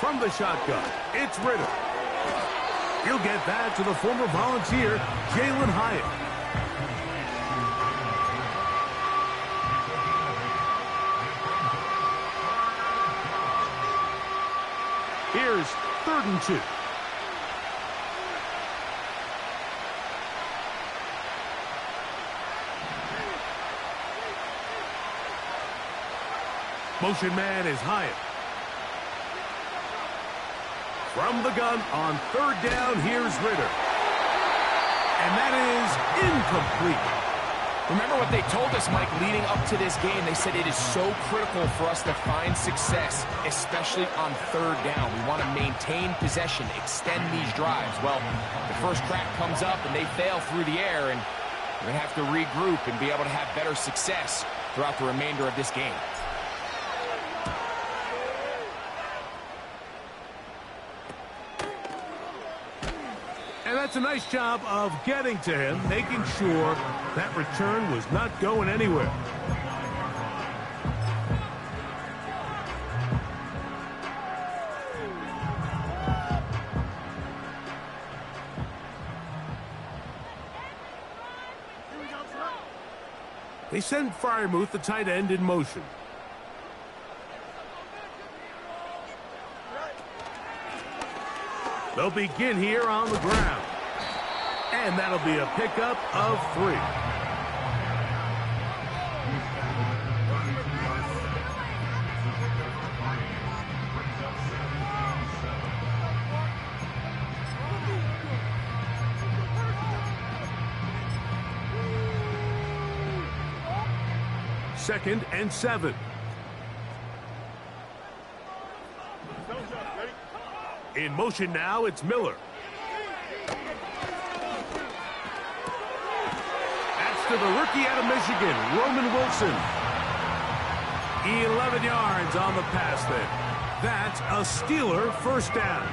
From the shotgun, it's Ritter. He'll get that to the former Volunteer, Jalen Hyatt. Here's 3rd and 2. Motion man is Hyatt. From the gun on 3rd down, here's Ritter. And that is incomplete. Remember what they told us, Mike, leading up to this game. They said it is so critical for us to find success, especially on 3rd down. We want to maintain possession, extend these drives. Well, the first crack comes up and they fail through the air, and we're going to have to regroup and be able to have better success throughout the remainder of this game. And that's a nice job of getting to him, making sure that return was not going anywhere. They send Freiermuth, the tight end, in motion. They'll begin here on the ground. And that'll be a pickup of 3. Second and 7. In motion now, it's Miller. That's to the rookie out of Michigan, Roman Wilson. 11 yards on the pass there. That's a Steeler first down.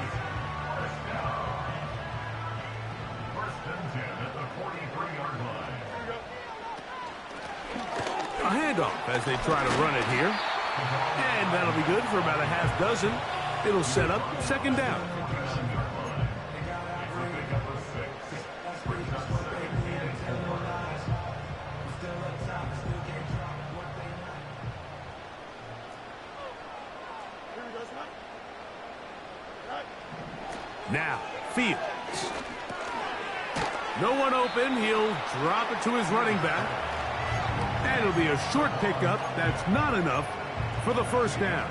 A handoff as they try to run it here. And that'll be good for about a half dozen. It'll set up 2nd down. Now, Fields. No one open. He'll drop it to his running back. And it'll be a short pickup. That's not enough for the first down.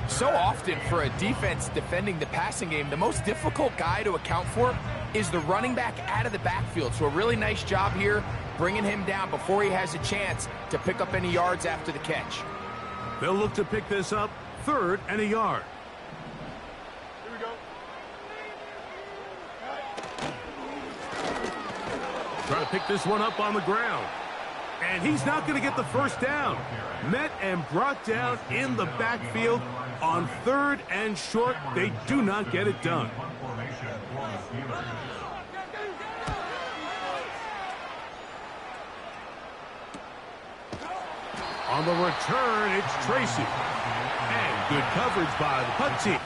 So often for a defense defending the passing game, the most difficult guy to account for is the running back out of the backfield. So a really nice job here bringing him down before he has a chance to pick up any yards after the catch. They'll look to pick this up 3rd and a yard. Here we go. Try to pick this one up on the ground. And he's not going to get the first down. Met and brought down in the backfield on 3rd and short. They do not get it done. On the return, it's Tracy. And good coverage by the punt team.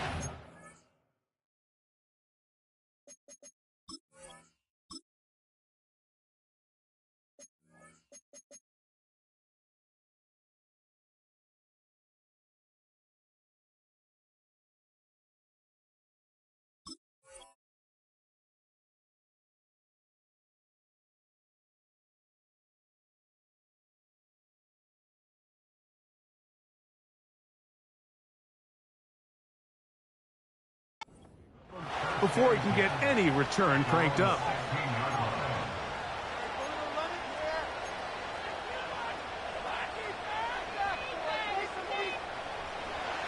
Before he can get any return cranked up.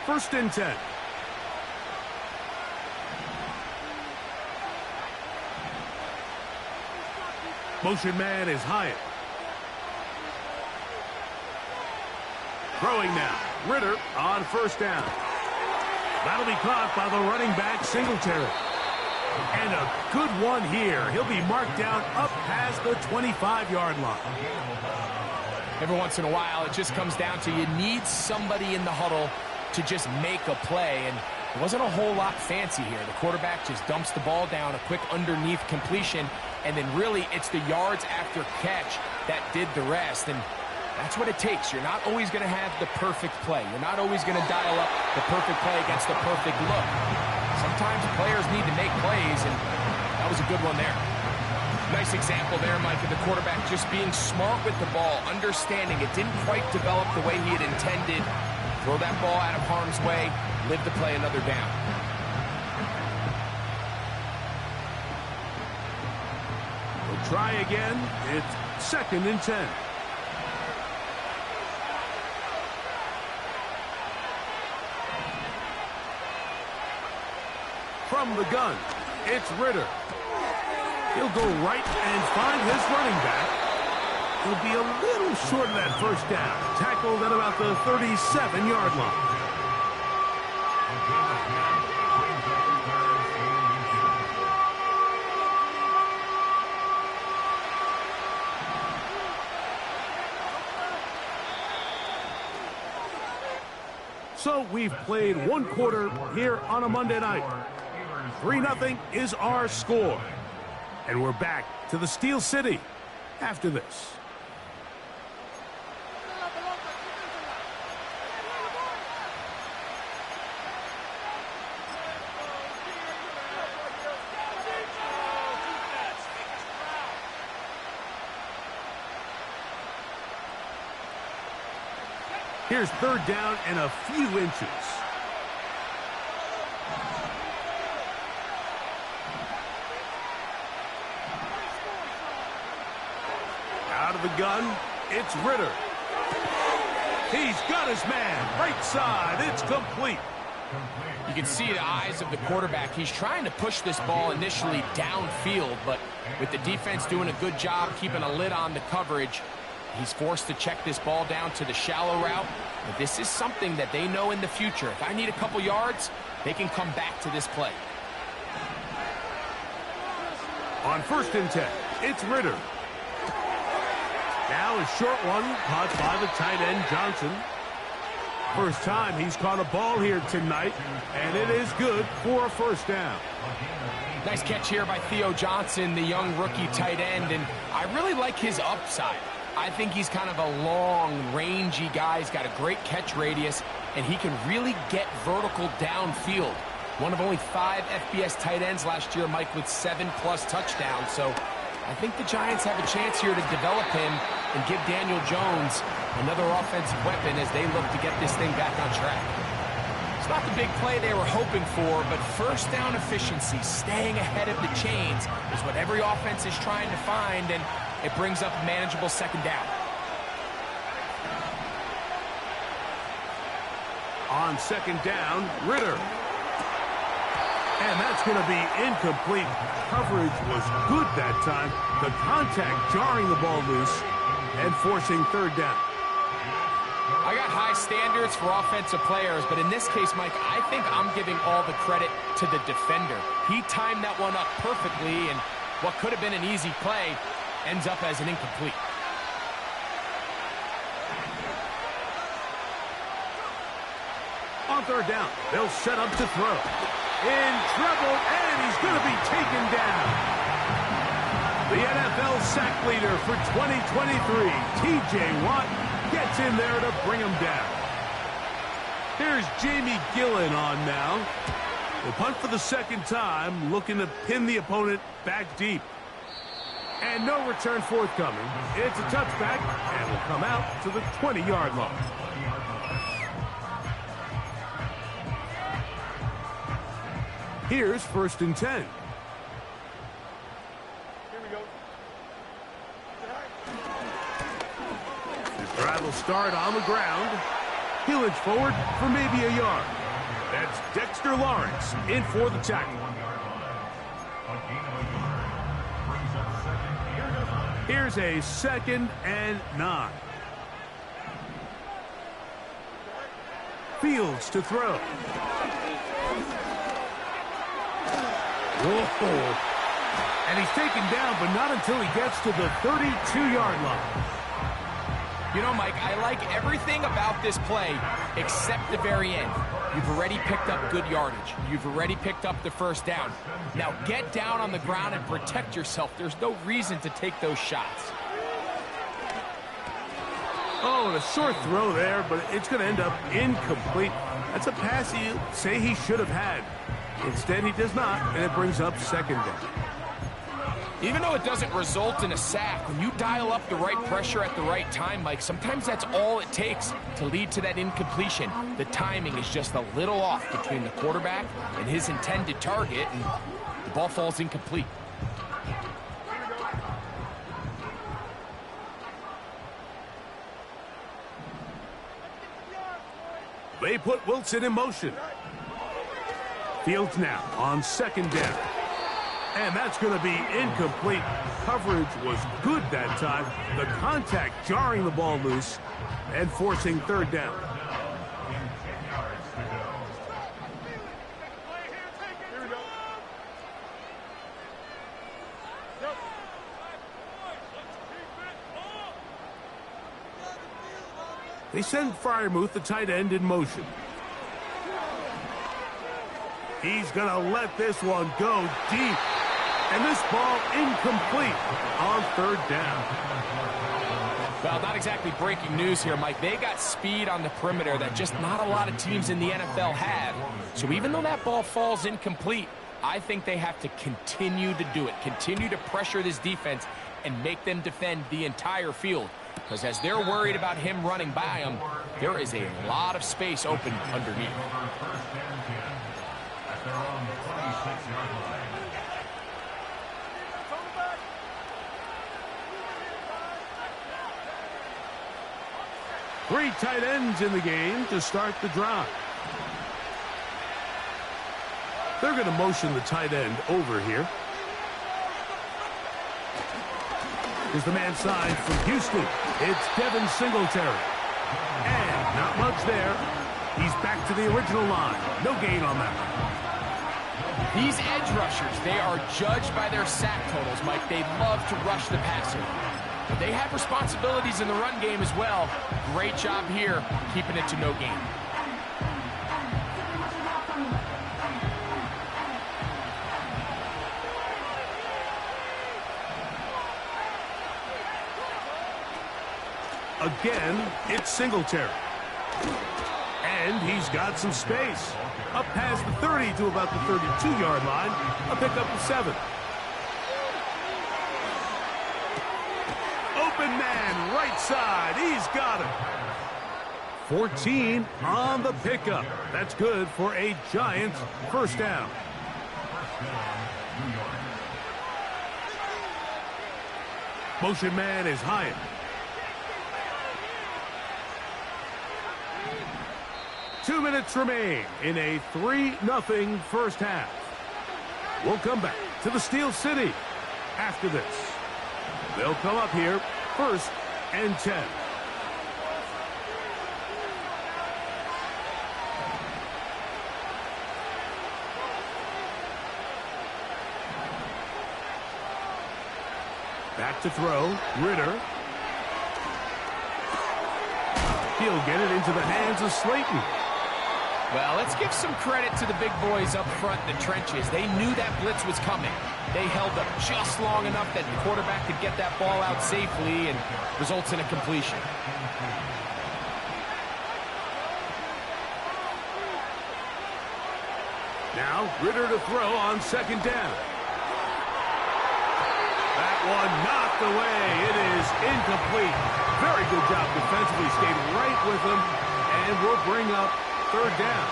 First and 10. Motion man is Hyatt. Throwing now. Ritter on first down. That'll be caught by the running back, Singletary. And a good one here. He'll be marked down up past the 25-yard line. Every once in a while, it just comes down to you need somebody in the huddle to to just make a play, and it wasn't a whole lot fancy here. The quarterback just dumps the ball down, a quick underneath completion, and then really it's the yards after catch that did the rest. And that's what it takes. You're not always going to have the perfect play. You're not always going to dial up the perfect play against the perfect look. Sometimes players need to make plays, and that was a good one there. Nice example there, Mike, of the quarterback just being smart with the ball, understanding it didn't quite develop the way he had intended. Throw that ball out of harm's way, live to play another down. We'll try again. It's 2nd and 10. From the gun, it's Ridder. He'll go right and find his running back. He'll be a little short of that first down. Tackled at about the 37-yard line. So we've played one quarter here on a Monday night. 3-0 is our score. And we're back to the Steel City after this. Here's 3rd down and a few inches. Out of the gun, it's Ridder. He's got his man. Right side, it's complete. You can see the eyes of the quarterback. He's trying to push this ball initially downfield, but with the defense doing a good job keeping a lid on the coverage, he's forced to check this ball down to the shallow route. But this is something that they know in the future. If I need a couple yards, they can come back to this play. On 1st and 10, it's Ridder. Now a short one, caught by the tight end, Johnson. First time he's caught a ball here tonight, and it is good for a 1st down. Nice catch here by Theo Johnson, the young rookie tight end, and I really like his upside. I think he's kind of a long, rangy guy. He's got a great catch radius, and he can really get vertical downfield. One of only 5 FBS tight ends last year, Mike, with 7+ touchdowns. So I think the Giants have a chance here to develop him and give Daniel Jones another offensive weapon as they look to get this thing back on track. It's not the big play they were hoping for, but 1st down efficiency, staying ahead of the chains, is what every offense is trying to find, and it brings up a manageable 2nd down. On 2nd down, Ridder. And that's going to be incomplete. Coverage was good that time. The contact jarring the ball loose and forcing 3rd down. I got high standards for offensive players, but in this case, Mike, I think I'm giving all the credit to the defender. He timed that one up perfectly, and what could have been an easy play ends up as an incomplete. On 3rd down, they'll set up to throw. In trouble, and he's going to be taken down. The NFL sack leader for 2023, T.J. Watt, gets in there to bring him down. Here's Jamie Gillen on now. We'll punt for the 2nd time, looking to pin the opponent back deep. And no return forthcoming. It's a touchback, and will come out to the 20-yard line. Here's 1st and 10. Here we go. The drive will start on the ground. He'll inch forward for maybe a yard. That's Dexter Lawrence in for the tackle. Here's a 2nd and 9. Fields to throw. Whoa. And he's taken down, but not until he gets to the 32-yard line. You know, Mike, I like everything about this play except the very end. You've already picked up good yardage. You've already picked up the first down. Now get down on the ground and protect yourself. There's no reason to take those shots. Oh, and a short throw there, but it's going to end up incomplete. That's a pass you say he should have had. Instead, he does not, and it brings up second down. Even though it doesn't result in a sack, when you dial up the right pressure at the right time, Mike, sometimes that's all it takes to lead to that incompletion. The timing is just a little off between the quarterback and his intended target, and the ball falls incomplete. They put Wilson in motion. Fields now on second down. And that's going to be incomplete. Coverage was good that time. The contact jarring the ball loose and forcing third down. They send Freiermuth, the tight end, in motion. He's going to let this one go deep. And this ball incomplete on third down. Well, not exactly breaking news here, Mike. They got speed on the perimeter that just not a lot of teams in the NFL have. So even though that ball falls incomplete, I think they have to continue to do it. Continue to pressure this defense and make them defend the entire field. Because as they're worried about him running by them, there is a lot of space open underneath. Three tight ends in the game to start the drive. They're going to motion the tight end over here. Here's the man side from Houston. It's Devin Singletary. And not much there. He's back to the original line. No gain on that one. These edge rushers, they are judged by their sack totals, Mike. They love to rush the passer. But they have responsibilities in the run game as well. Great job here, keeping it to no gain. Again, it's Singletary. And he's got some space. Up past the 30 to about the 32-yard line. A pickup of 7. Open man, right side. He's got it. 14 on the pickup. That's good for a Giants first down. Motion man is Hyatt. Two minutes remain in a 3-0 first half. We'll come back to the Steel City after this. They'll come up here, 1st and 10. Back to throw, Ritter. He'll get it into the hands of Slayton. Well, let's give some credit to the big boys up front in the trenches. They knew that blitz was coming. They held up just long enough that the quarterback could get that ball out safely and results in a completion. Now, Ritter to throw on second down. That one knocked away. It is incomplete. Very good job defensively. Stayed right with him, and we'll bring up third down.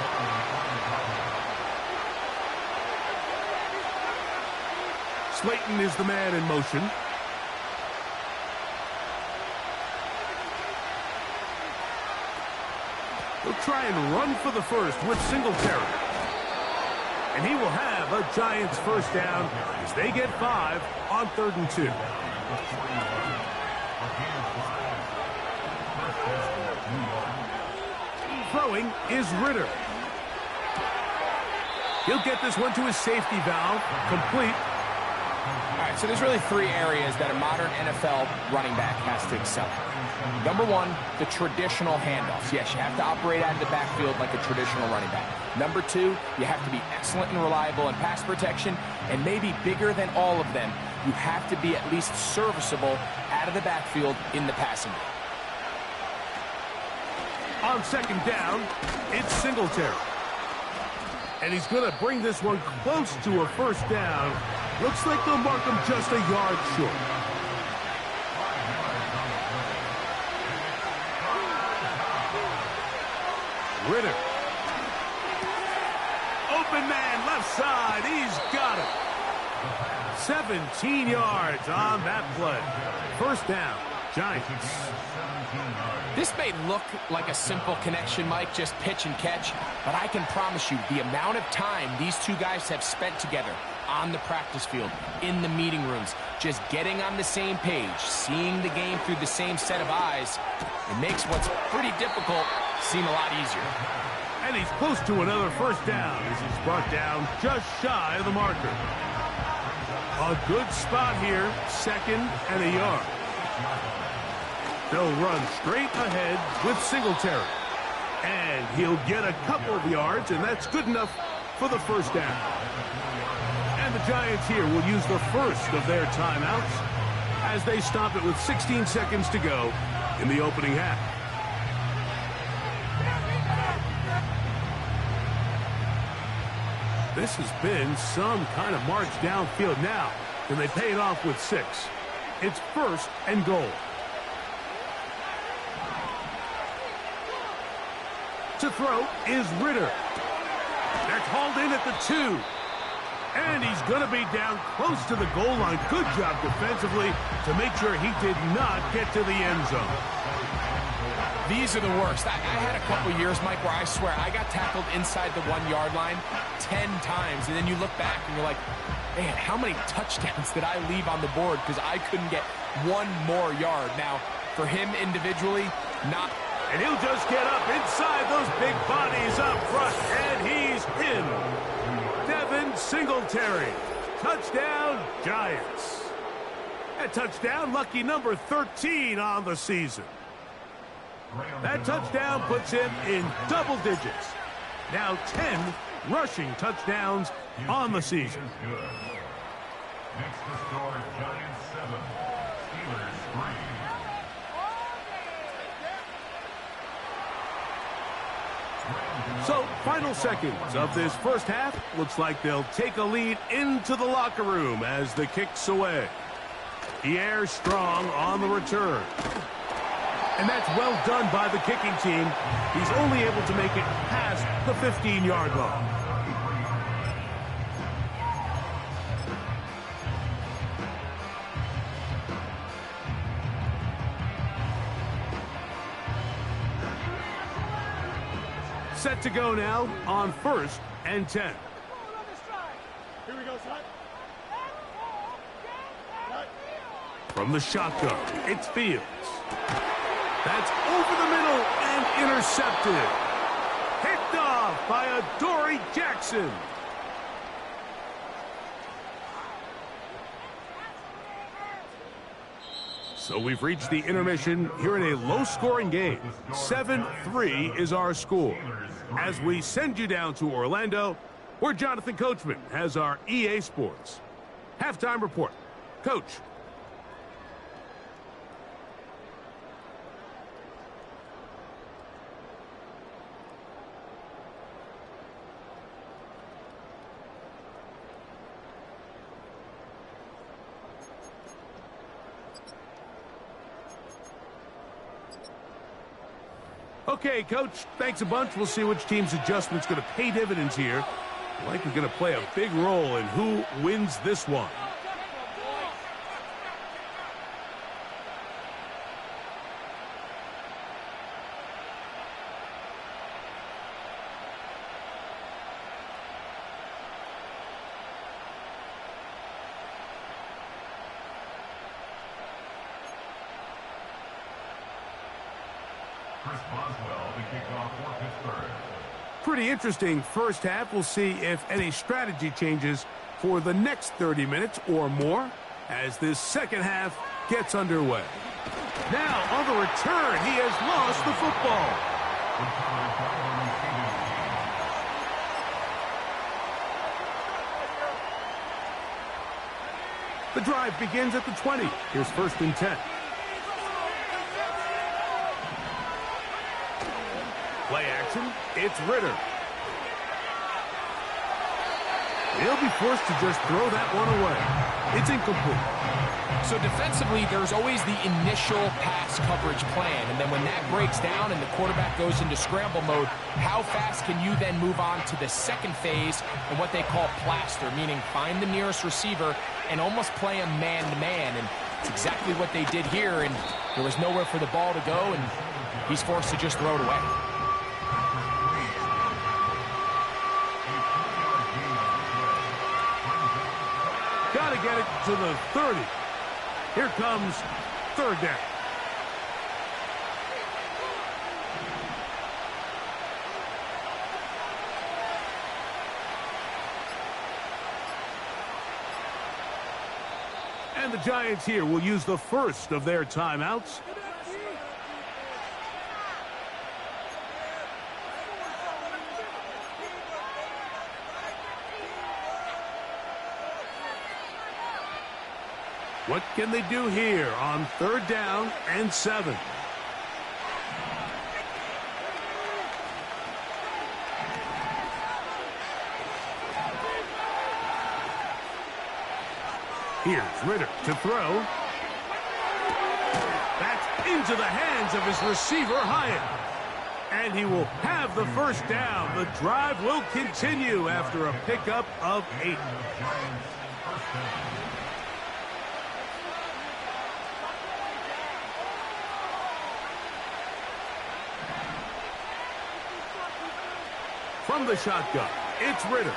Slayton is the man in motion. He'll try and run for the first with Singletary. And he will have a Giants first down as they get 5 on 3rd and 2. Throwing is Ritter. He'll get this one to his safety valve, complete. All right, so there's really three areas that a modern NFL running back has to excel at. Number one, the traditional handoffs. Yes, you have to operate out of the backfield like a traditional running back. Number two, you have to be excellent and reliable in pass protection, and maybe bigger than all of them, you have to be at least serviceable out of the backfield in the passing game. On second down, it's Singletary. And he's going to bring this one close to a first down. Looks like they'll mark him just a yard short. Ritter. Open man, left side. He's got it. 17 yards on that play. First down, Giants. This may look like a simple connection, Mike, just pitch and catch, but I can promise you the amount of time these two guys have spent together on the practice field, in the meeting rooms, just getting on the same page, seeing the game through the same set of eyes, it makes what's pretty difficult seem a lot easier. And he's close to another first down as he's brought down just shy of the marker. A good spot here, second and a yard. They'll run straight ahead with Singletary. And he'll get a couple of yards, and that's good enough for the first down. And the Giants here will use the first of their timeouts as they stop it with 16 seconds to go in the opening half. This has been some kind of march downfield now. Can they pay it off with 6? It's first and goal. To throw is Ritter. That's hauled in at the 2. And he's going to be down close to the goal line. Good job defensively to make sure he did not get to the end zone. These are the worst. I had a couple years, Mike, where I swear I got tackled inside the 1-yard line 10 times. And then you look back and you're like, man, how many touchdowns did I leave on the board because I couldn't get one more yard? Now, for him individually, not. And he'll just get up inside those big bodies up front. And he's in. Devin Singletary. Touchdown, Giants. A touchdown, lucky number 13 on the season. That touchdown puts him in double digits. Now 10 rushing touchdowns on the season. Next to score, Giants 7, Steelers 3. So, final seconds of this first half. Looks like they'll take a lead into the locker room as the kick's away. Pierre Strong on the return. And that's well done by the kicking team. He's only able to make it past the 15-yard line. Set to go now on first and 10. Here we go, son. From the shotgun, it's Fields. That's over the middle and intercepted. Picked off by Adoree Jackson. So we've reached the intermission here in a low-scoring game. 7-3 is our score. As we send you down to Orlando, where Jonathan Coachman has our EA Sports halftime report. Coach. Okay, Coach, thanks a bunch. We'll see which team's adjustment's going to pay dividends here. Likely going to play a big role in who wins this one. Chris Boswell, the kickoff for Pittsburgh. Pretty interesting first half. We'll see if any strategy changes for the next 30 minutes or more as this second half gets underway. Now, on the return, he has lost the football. The drive begins at the 20. Here's 1st and 10. Play action. It's Ritter. He'll be forced to just throw that one away. It's incomplete. So defensively, there's always the initial pass coverage plan, and then when that breaks down and the quarterback goes into scramble mode, how fast can you then move on to the second phase and what they call plaster, meaning find the nearest receiver and almost play him man-to-man, and it's exactly what they did here, and there was nowhere for the ball to go, and he's forced to just throw it away. Got to get it to the 30. Here comes 3rd down. And the Giants here will use the first of their timeouts. What can they do here on 3rd down and 7? Here's Ritter to throw. That's into the hands of his receiver, Hyatt. And he will have the 1st down. The drive will continue after a pickup of 8. From the shotgun, it's Ritter.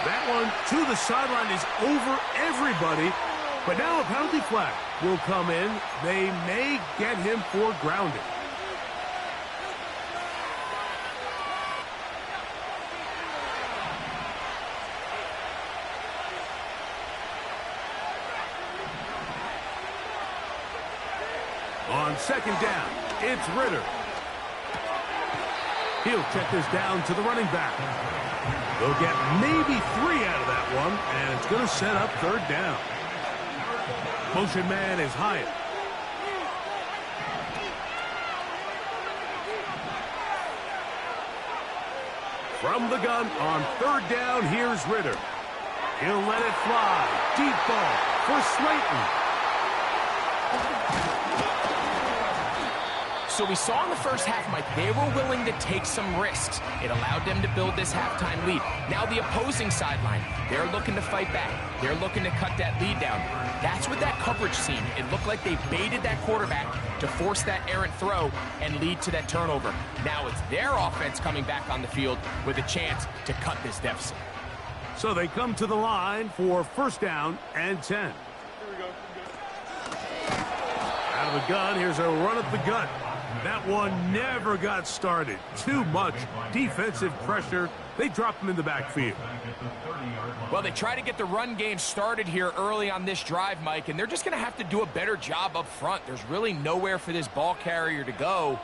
That one to the sideline is over everybody, but now a penalty flag will come in. They may get him for grounding. On 2nd down, it's Ritter. He'll check this down to the running back. They'll get maybe 3 out of that one, and it's going to set up 3rd down. Motion man is Hyatt. From the gun on 3rd down, here's Ritter. He'll let it fly. Deep ball for Slayton. So we saw in the first half, Mike, they were willing to take some risks. It allowed them to build this halftime lead. Now the opposing sideline, they're looking to fight back. They're looking to cut that lead down. That's what that coverage seemed. It looked like they baited that quarterback to force that errant throw and lead to that turnover. Now it's their offense coming back on the field with a chance to cut this deficit. So they come to the line for 1st down and 10. Here we go. Out of the gun, here's a run up the gut. That one never got started. Too much defensive pressure. They drop him in the backfield. Well, they try to get the run game started here early on this drive, Mike, and they're just going to have to do a better job up front. There's really nowhere for this ball carrier to go.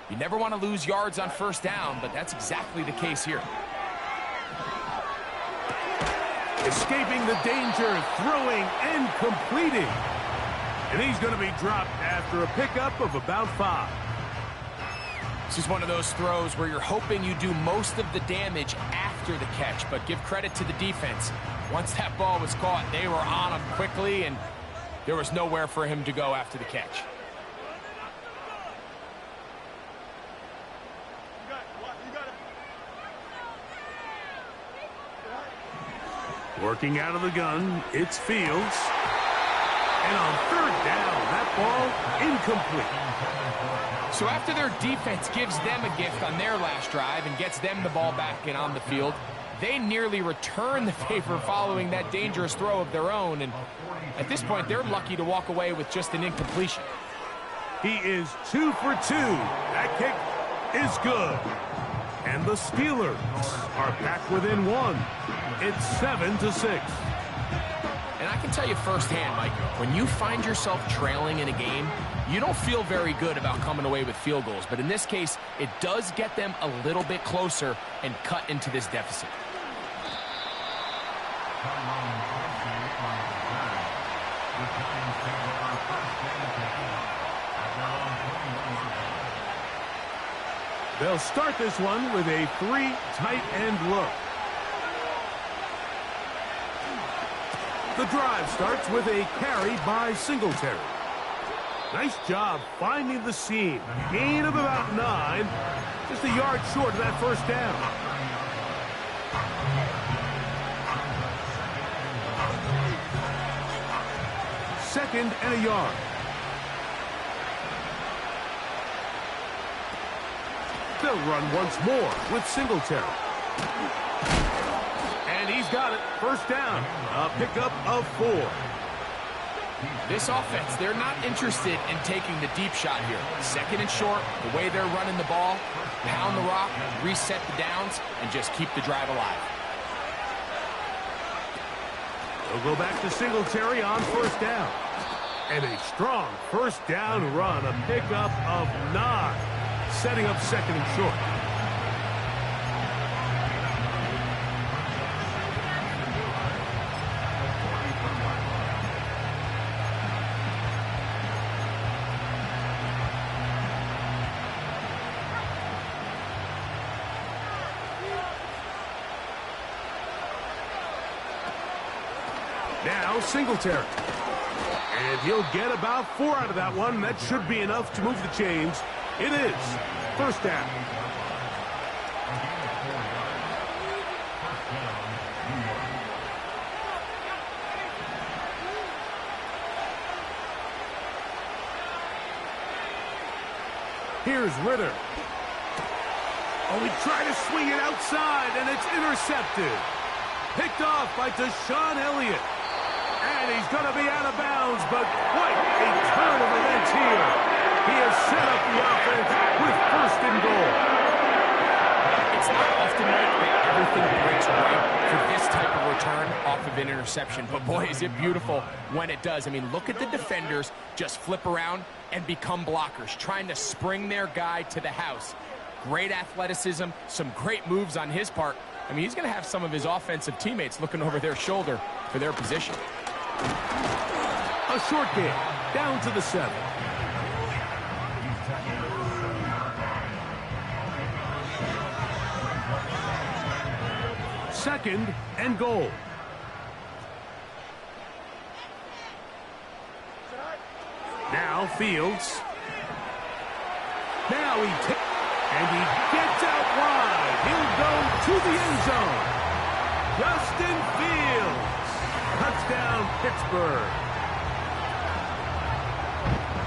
You never want to lose yards on 1st down, but that's exactly the case here. Escaping the danger, throwing and completing. And he's going to be dropped after a pickup of about 5. This is one of those throws where you're hoping you do most of the damage after the catch, but give credit to the defense. Once that ball was caught, they were on him quickly, and there was nowhere for him to go after the catch. Working out of the gun, it's Fields. And on 3rd down, that ball incomplete. So after their defense gives them a gift on their last drive and gets them the ball back and on the field, they nearly return the favor following that dangerous throw of their own. And at this point, they're lucky to walk away with just an incompletion. He is 2 for 2. That kick is good. And the Steelers are back within one. It's 7-6. And I can tell you firsthand, Mike, when you find yourself trailing in a game, you don't feel very good about coming away with field goals. But in this case, it does get them a little bit closer and cut into this deficit. They'll start this one with a 3 tight end look. The drive starts with a carry by Singletary. Nice job finding the seam. Gain of about 9. Just a yard short of that first down. Second and a yard. They'll run once more with Singletary. And he's got it. First down. A pickup of 4. This offense, they're not interested in taking the deep shot here. Second and short, the way they're running the ball, pound the rock, reset the downs, and just keep the drive alive. They'll go back to Singletary on first down. And a strong first down run. A pickup of 9. Setting up second and short. Now Singletary. And he'll get about 4 out of that one. That should be enough to move the chains. It is. First down. Here's Ritter. Oh, he tried to swing it outside, and it's intercepted. Picked off by Deshaun Elliott. And he's going to be out of bounds, but quite a turn of events here. He has set up the offense with first and goal. It's not often, Mike, that everything breaks right for this type of return off of an interception. But, boy, is it beautiful when it does. I mean, look at the defenders just flip around and become blockers, trying to spring their guy to the house. Great athleticism, some great moves on his part. I mean, he's going to have some of his offensive teammates looking over their shoulder for their position. A short game, down to the 7. Second and goal. Now Fields. Now he gets out wide. He'll go to the end zone. Justin Fields. Touchdown, Pittsburgh.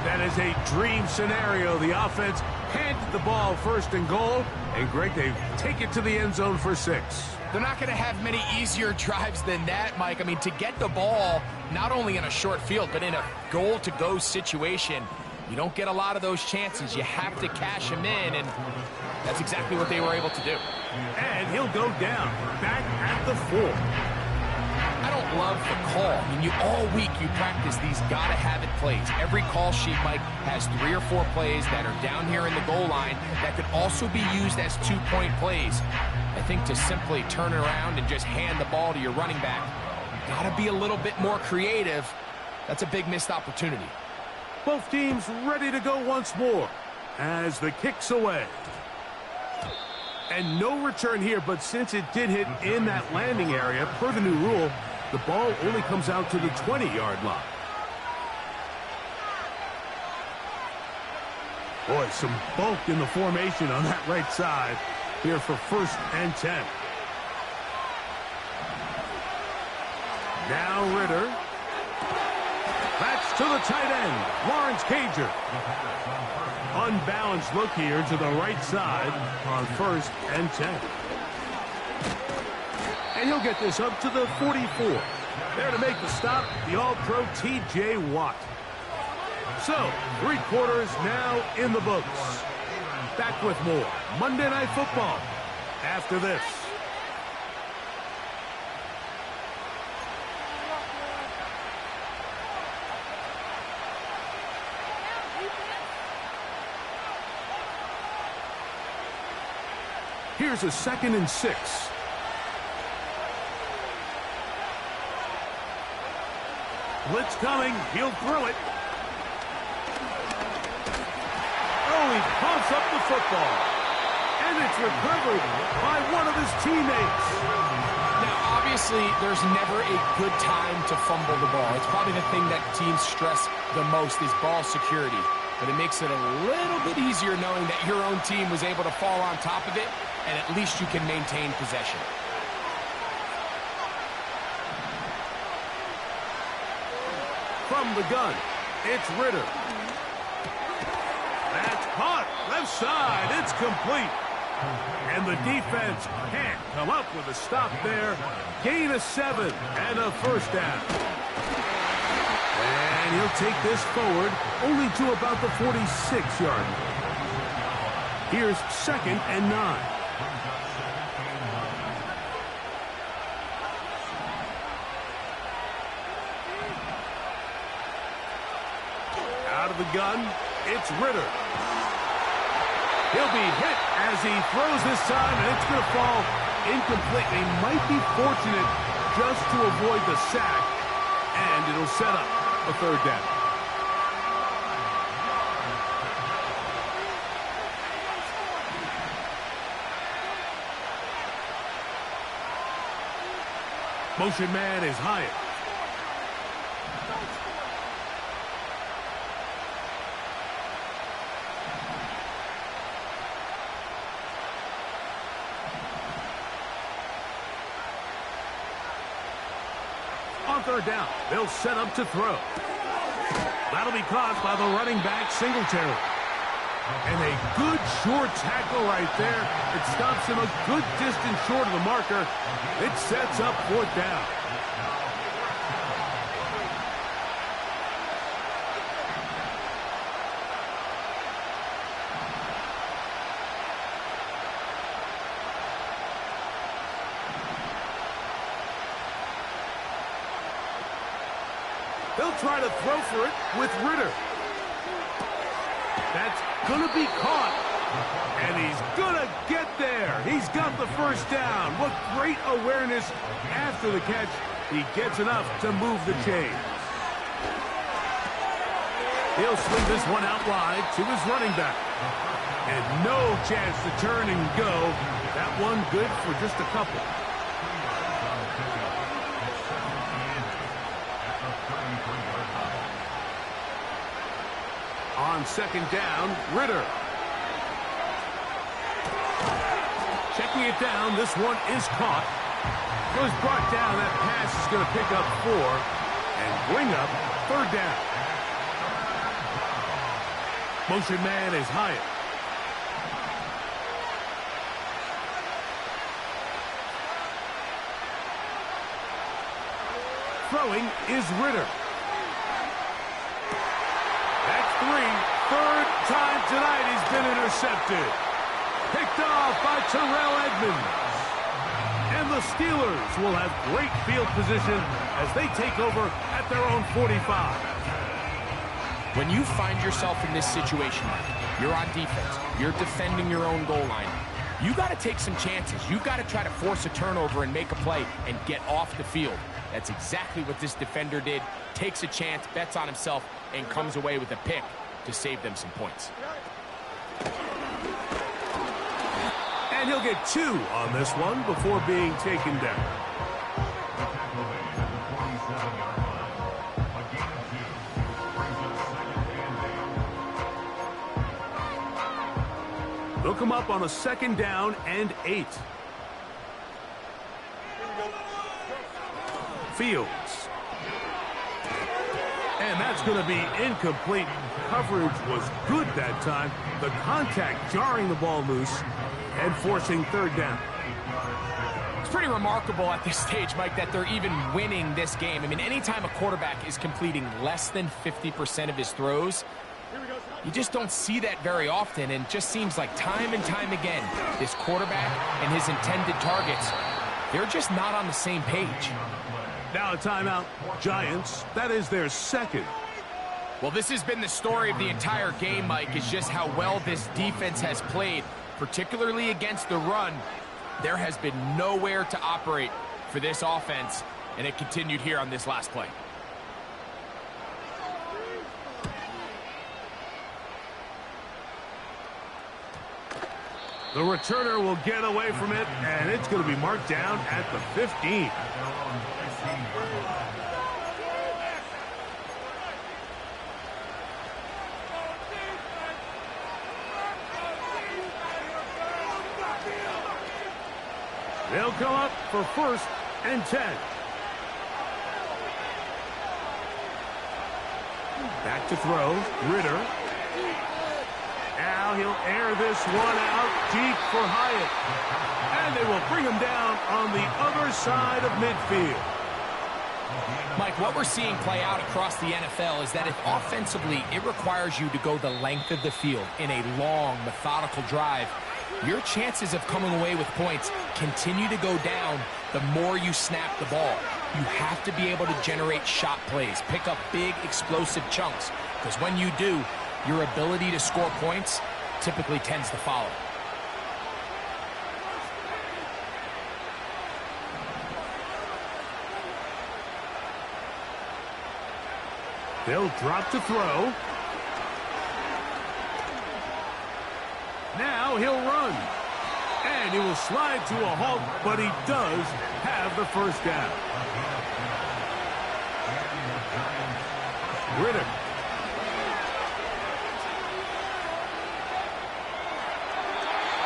That is a dream scenario. The offense handed the ball first and goal. And Greg, they take it to the end zone for 6. They're not going to have many easier drives than that, Mike. I mean, to get the ball, not only in a short field, but in a goal-to-go situation, you don't get a lot of those chances. You have to cash them in, and that's exactly what they were able to do. And he'll go down, back at the 4. I don't love the call. I mean, all week you practice these gotta-have-it plays. Every call sheet, Mike, has 3 or 4 plays that are down here in the goal line that could also be used as 2-point plays. I think to simply turn around and just hand the ball to your running back, gotta be a little bit more creative. That's a big missed opportunity. Both teams ready to go once more as the kick's away. And no return here, but since it did hit in that landing area, per the new rule, the ball only comes out to the 20-yard line. Boy, some bulk in the formation on that right side here for first and 10. Now Ritter. That's to the tight end, Lawrence Cager. Unbalanced look here to the right side on first and 10. And he'll get this up to the 44. There to make the stop, the All-Pro T.J. Watt. So, 3 quarters now in the books. Back with more Monday Night Football after this. Here's a 2nd and 6. Blitz coming. He'll throw it. Oh, he pumps up the football. And it's recovered by one of his teammates. Now, obviously, there's never a good time to fumble the ball. It's probably the thing that teams stress the most is ball security. But it makes it a little bit easier knowing that your own team was able to fall on top of it, and at least you can maintain possession. From the gun, it's Ridder. That's caught. Left side. It's complete. And the defense can't come up with a stop there. Gain of 7 and a first down. And he'll take this forward only to about the 46-yard line. Here's 2nd and 9. Out of the gun, it's Ridder. He'll be hit as he throws this time, and it's going to fall incomplete. They might be fortunate just to avoid the sack, and it'll set up a 3rd down. Motion man is Hyatt. On 3rd down, they'll set up to throw. That'll be caught by the running back, Singletary. And a good short tackle right there. It stops him a good distance short of the marker. It sets up 4th down. They'll try to throw for it with Ridder. That's going to be caught. And he's going to get there. He's got the first down. What great awareness after the catch. He gets enough to move the chain. He'll swing this one out wide to his running back. And no chance to turn and go. That one good for just a couple. On 2nd down, Ridder. Checking it down, this one is caught. Was brought down, that pass is going to pick up 4 and bring up 3rd down. Motion man is Hyatt. Throwing is Ridder. That's 3. 3rd time tonight he's been intercepted. Picked off by Terrell Edmonds. And the Steelers will have great field position as they take over at their own 45. When you find yourself in this situation, you're on defense, you're defending your own goal line, you got to take some chances. You got to try to force a turnover and make a play and get off the field. That's exactly what this defender did. Takes a chance, bets on himself, and comes away with a pick to save them some points. And he'll get 2 on this one before being taken down. They'll come up on a 2nd down and 8. Fields. And that's going to be incomplete. Coverage was good that time. The contact jarring the ball loose and forcing 3rd down. It's pretty remarkable at this stage, Mike, that they're even winning this game. I mean, anytime a quarterback is completing less than 50% of his throws, Here we go, You just don't see that very often, and just seems like time and time again, this quarterback and his intended targets, they're just not on the same page. Now a timeout. Giants, that is their second. Well, this has been the story of the entire game, Mike, is just how well this defense has played, particularly against the run. There has been nowhere to operate for this offense, and it continued here on this last play. The returner will get away from it, and it's going to be marked down at the 15. They'll come up for 1st and 10. Back to throw. Ritter. Now he'll air this one out deep for Hyatt. And they will bring him down on the other side of midfield. Mike, what we're seeing play out across the NFL is that if offensively it requires you to go the length of the field in a long, methodical drive, your chances of coming away with points continue to go down the more you snap the ball. You have to be able to generate shot plays, pick up big, explosive chunks, because when you do, your ability to score points typically tends to follow. They'll drop to throw. Now he'll run. And he will slide to a halt, but he does have the first down. Ritter.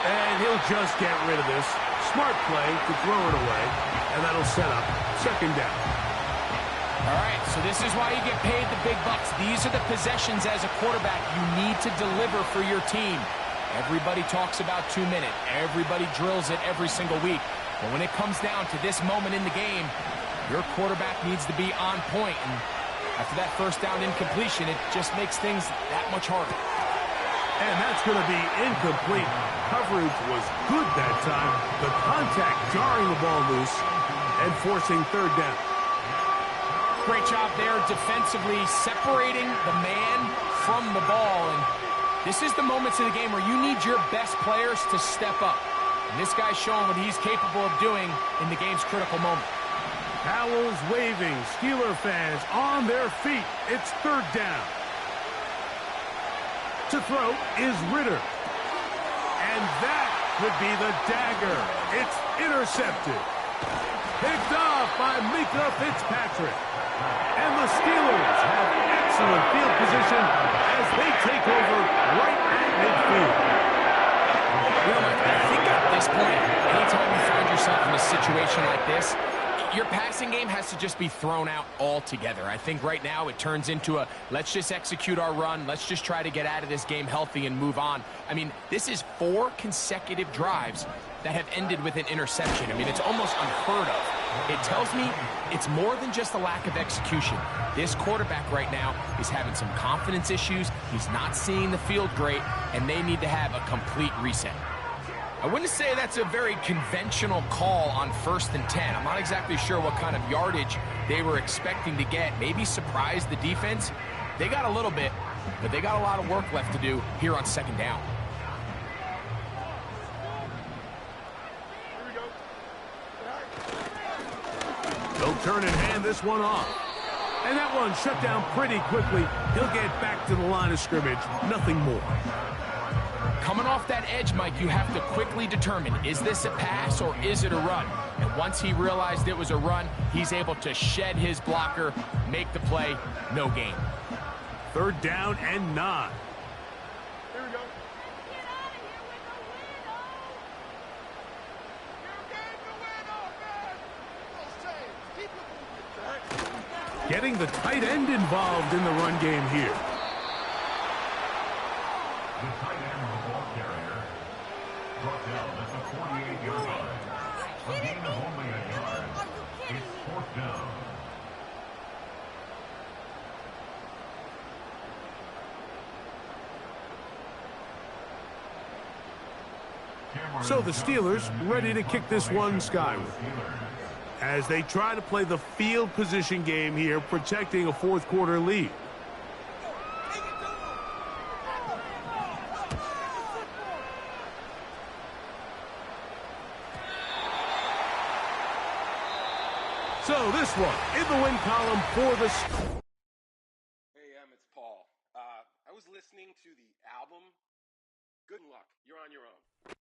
And he'll just get rid of this. Smart play to throw it away. And that'll set up 2nd down. All right, so this is why you get paid the big bucks. These are the possessions as a quarterback you need to deliver for your team. Everybody talks about 2-minute. Everybody drills it every single week. But when it comes down to this moment in the game, your quarterback needs to be on point. And after that 1st down incompletion, it just makes things that much harder. And that's going to be incomplete. Coverage was good that time. The contact jarring the ball loose and forcing 3rd down. Great job there defensively, separating the man from the ball. And this is the moments of the game where you need your best players to step up. And this guy's showing what he's capable of doing in the game's critical moment. Towels waving. Steeler fans on their feet. It's 3rd down. To throw is Ritter. And that could be the dagger. It's intercepted. Picked off by Minkah Fitzpatrick. And the Steelers have excellent field position as they take over right at midfield. You know, I think at this point, anytime you find yourself in a situation like this, your passing game has to just be thrown out altogether. I think right now it turns into a, let's just execute our run, let's just try to get out of this game healthy and move on. I mean, this is 4 consecutive drives that have ended with an interception. I mean, it's almost unheard of. It tells me it's more than just a lack of execution. This quarterback right now is having some confidence issues. He's not seeing the field great, and they need to have a complete reset. I wouldn't say that's a very conventional call on 1st and 10. I'm not exactly sure what kind of yardage they were expecting to get. Maybe surprise the defense. They got a little bit, but they got a lot of work left to do here on 2nd down. They'll turn and hand this one off. And that one shut down pretty quickly. He'll get back to the line of scrimmage. Nothing more. Coming off that edge, Mike, you have to quickly determine, is this a pass or is it a run? And once he realized it was a run, he's able to shed his blocker, make the play, no gain. 3rd down and 9. Here we go. Getting the tight end involved in the run game here. The tight end of the ball carrier brought down at the 48-yard line. A gain of only a yard. It's 4th down. So the Steelers ready to kick this one skyward as they try to play the field position game here, protecting a fourth quarter lead. So this one in the win column for the... Hey, it's Paul. I was listening to the album. Good luck. You're on your own.